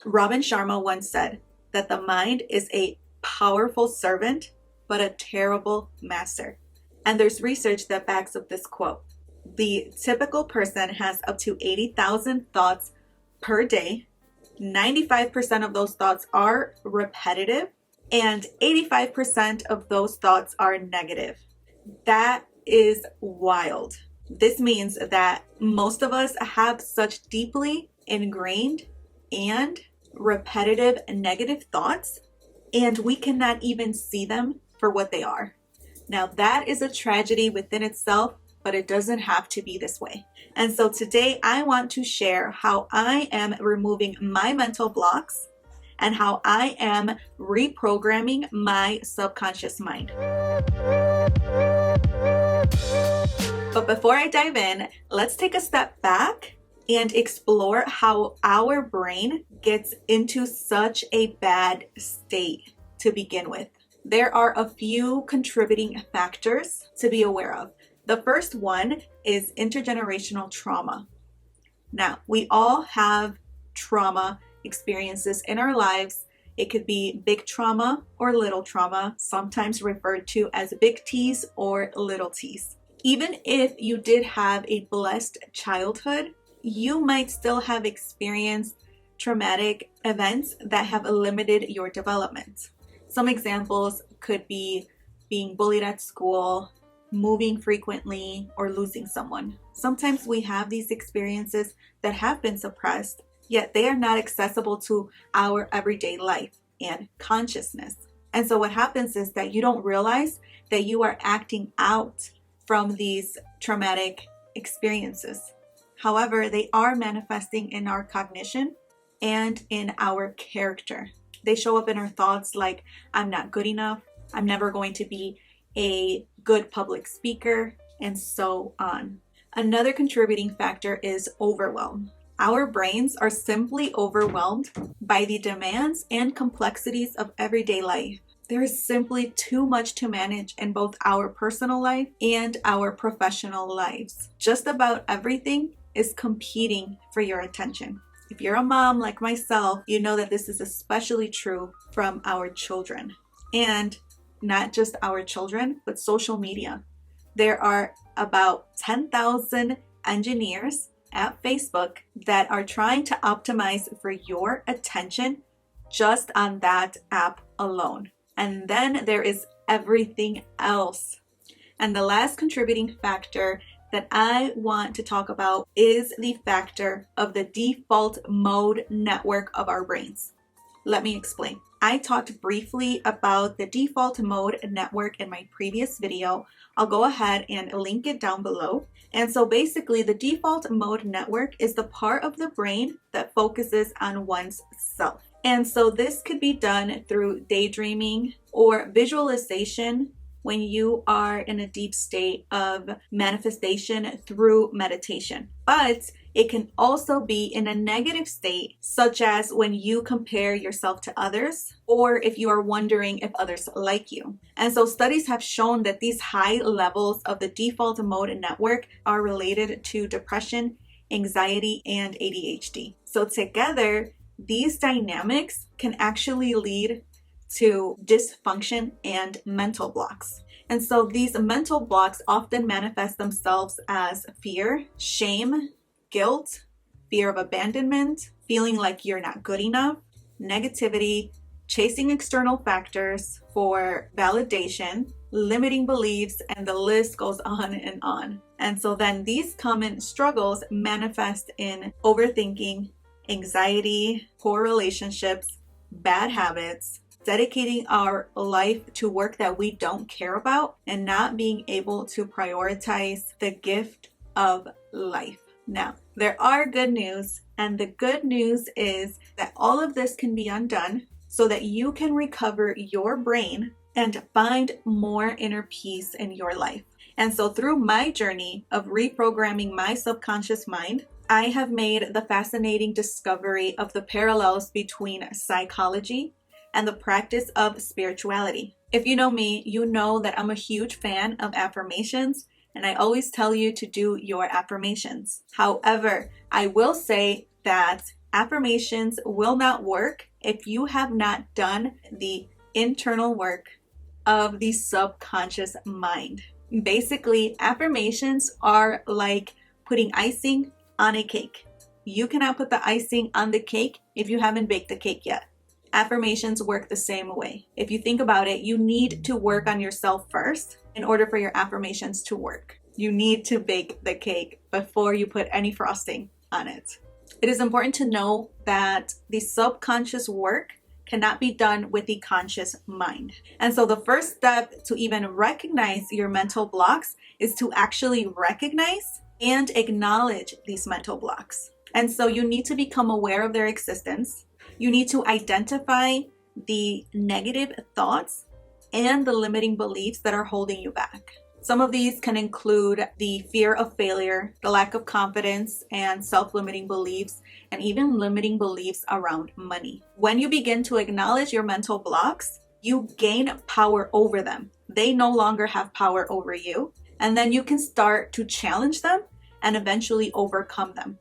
Robin Sharma once said that the mind is a powerful servant, but a terrible master. And there's research that backs up this quote. The typical person has up to 80,000 thoughts per day. 95% of those thoughts are repetitive, and 85% of those thoughts are negative. That is wild. This means that most of us have such deeply ingrained and repetitive negative thoughts, and we cannot even see them for what they are. Now, that is a tragedy within itself, but it doesn't have to be this way. And so today I want to share how I am removing my mental blocks and how I am reprogramming my subconscious mind. But before I dive in, let's take a step back and explore how our brain gets into such a bad state to begin with. There are a few contributing factors to be aware of. The first one is intergenerational trauma. Now, we all have trauma experiences in our lives. It could be big trauma or little trauma, sometimes referred to as big T's or little t's. Even if you did have a blessed childhood, you might still have experienced traumatic events that have limited your development. Some examples could be being bullied at school, moving frequently, or losing someone. Sometimes we have these experiences that have been suppressed, yet they are not accessible to our everyday life and consciousness. And so what happens is that you don't realize that you are acting out from these traumatic experiences. However, they are manifesting in our cognition and in our character. They show up in our thoughts like, I'm not good enough, I'm never going to be a good public speaker, and so on. Another contributing factor is overwhelm. Our brains are simply overwhelmed by the demands and complexities of everyday life. There is simply too much to manage in both our personal life and our professional lives. Just about everything is competing for your attention. If you're a mom like myself, you know that this is especially true from our children. And not just our children, but social media. There are about 10,000 engineers at Facebook that are trying to optimize for your attention just on that app alone. And then there is everything else. And the last contributing factor that I want to talk about is the factor of the default mode network of our brains. Let me explain. I talked briefly about the default mode network in my previous video. I'll go ahead and link it down below. And so basically the default mode network is the part of the brain that focuses on one's self. And so this could be done through daydreaming or visualization when you are in a deep state of manifestation through meditation. But it can also be in a negative state, such as when you compare yourself to others, or if you are wondering if others like you. And so studies have shown that these high levels of the default mode network are related to depression, anxiety, and ADHD. So together, these dynamics can actually lead to dysfunction and mental blocks. And so these mental blocks often manifest themselves as fear, shame, guilt, fear of abandonment, feeling like you're not good enough, negativity, chasing external factors for validation, limiting beliefs, and the list goes on and on. And so then these common struggles manifest in overthinking, anxiety, poor relationships, bad habits, dedicating our life to work that we don't care about, and not being able to prioritize the gift of life. Now, there are good news, and the good news is that all of this can be undone so that you can recover your brain and find more inner peace in your life. And so through my journey of reprogramming my subconscious mind, I have made the fascinating discovery of the parallels between psychology and the practice of spirituality. If you know me, you know that I'm a huge fan of affirmations, and I always tell you to do your affirmations. However, I will say that Affirmations will not work if you have not done the internal work of the subconscious mind. Basically, affirmations are like putting icing on a cake. You cannot put the icing on the cake if you haven't baked the cake yet. Affirmations work the same way. If you think about it, you need to work on yourself first in order for your affirmations to work. You need to bake the cake before you put any frosting on it. It is important to know that the subconscious work cannot be done with the conscious mind. And so the first step to even recognize your mental blocks is to actually recognize and acknowledge these mental blocks. And so you need to become aware of their existence. You need to identify the negative thoughts and the limiting beliefs that are holding you back. Some of these can include the fear of failure, the lack of confidence, and self-limiting beliefs, and even limiting beliefs around money. When you begin to acknowledge your mental blocks, you gain power over them. They no longer have power over you, and then you can start to challenge them and eventually overcome them.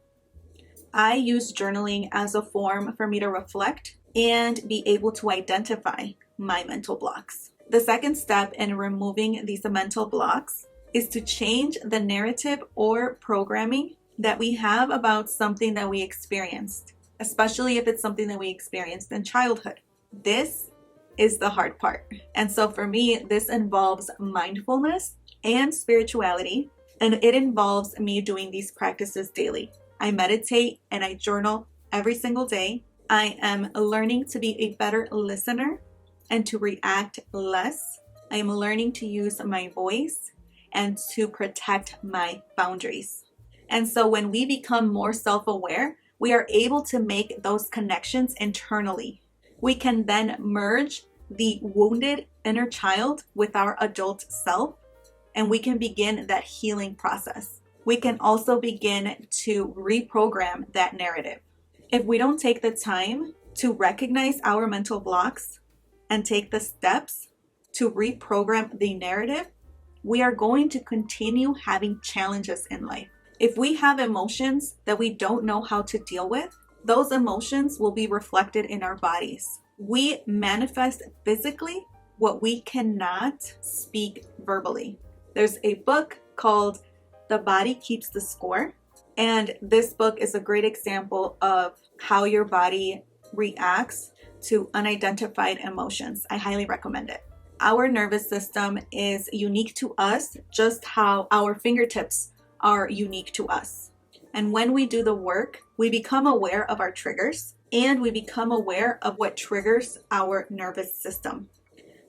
I use journaling as a form for me to reflect and be able to identify my mental blocks. The second step in removing these mental blocks is to change the narrative or programming that we have about something that we experienced, especially if it's something that we experienced in childhood. This is the hard part. And so for me, this involves mindfulness and spirituality, and it involves me doing these practices daily. I meditate and I journal every single day. I am learning to be a better listener and to react less. I am learning to use my voice and to protect my boundaries. And so when we become more self-aware, we are able to make those connections internally. We can then merge the wounded inner child with our adult self, and we can begin that healing process. We can also begin to reprogram that narrative. If we don't take the time to recognize our mental blocks and take the steps to reprogram the narrative, we are going to continue having challenges in life. If we have emotions that we don't know how to deal with, those emotions will be reflected in our bodies. We manifest physically what we cannot speak verbally. There's a book called The Body Keeps the Score, and this book is a great example of how your body reacts to unidentified emotions. I highly recommend it. Our nervous system is unique to us, just how our fingertips are unique to us. And when we do the work, we become aware of our triggers and we become aware of what triggers our nervous system.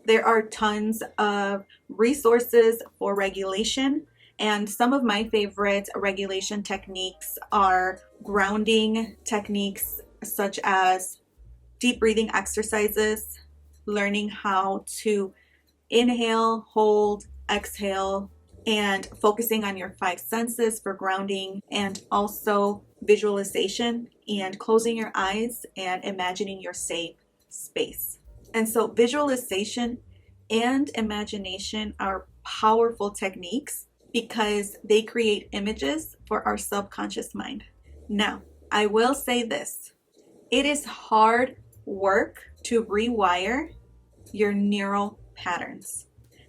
There are tons of resources for regulation, and some of my favorite regulation techniques are grounding techniques such as deep breathing exercises, learning how to inhale, hold, exhale, and focusing on your 5 senses for grounding, and also visualization and closing your eyes and imagining your safe space. And so visualization and imagination are powerful techniques because they create images for our subconscious mind. Now, I will say this. It is hard work to rewire your neural patterns,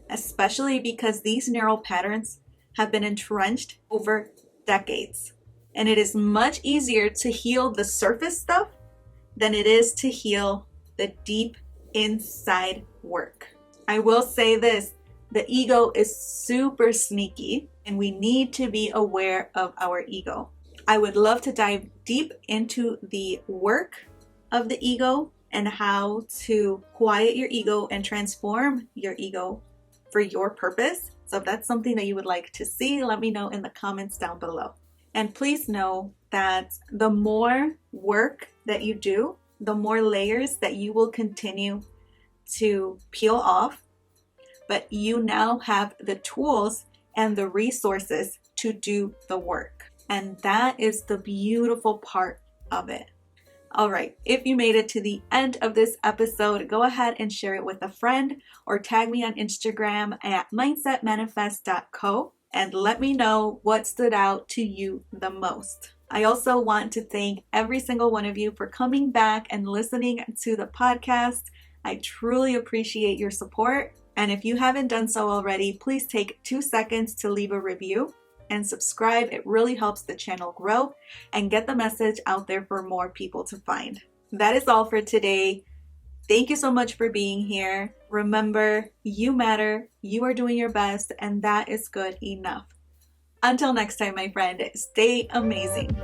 especially because these neural patterns have been entrenched over decades. And it is much easier to heal the surface stuff than it is to heal the deep inside work. I will say this, the ego is super sneaky and we need to be aware of our ego. I would love to dive deep into the work of the ego and how to quiet your ego and transform your ego for your purpose. So if that's something that you would like to see, let me know in the comments down below. And please know that the more work that you do, the more layers that you will continue to peel off, but you now have the tools and the resources to do the work. And that is the beautiful part of it. All right, if you made it to the end of this episode, go ahead and share it with a friend or tag me on Instagram at mindsetmanifest.co and let me know what stood out to you the most. I also want to thank every single one of you for coming back and listening to the podcast. I truly appreciate your support. And if you haven't done so already, please take 2 seconds to leave a review and subscribe. It really helps the channel grow and get the message out there for more people to find. That is all for today. Thank you so much for being here. Remember, you matter, you are doing your best, and that is good enough. Until next time, my friend, stay amazing.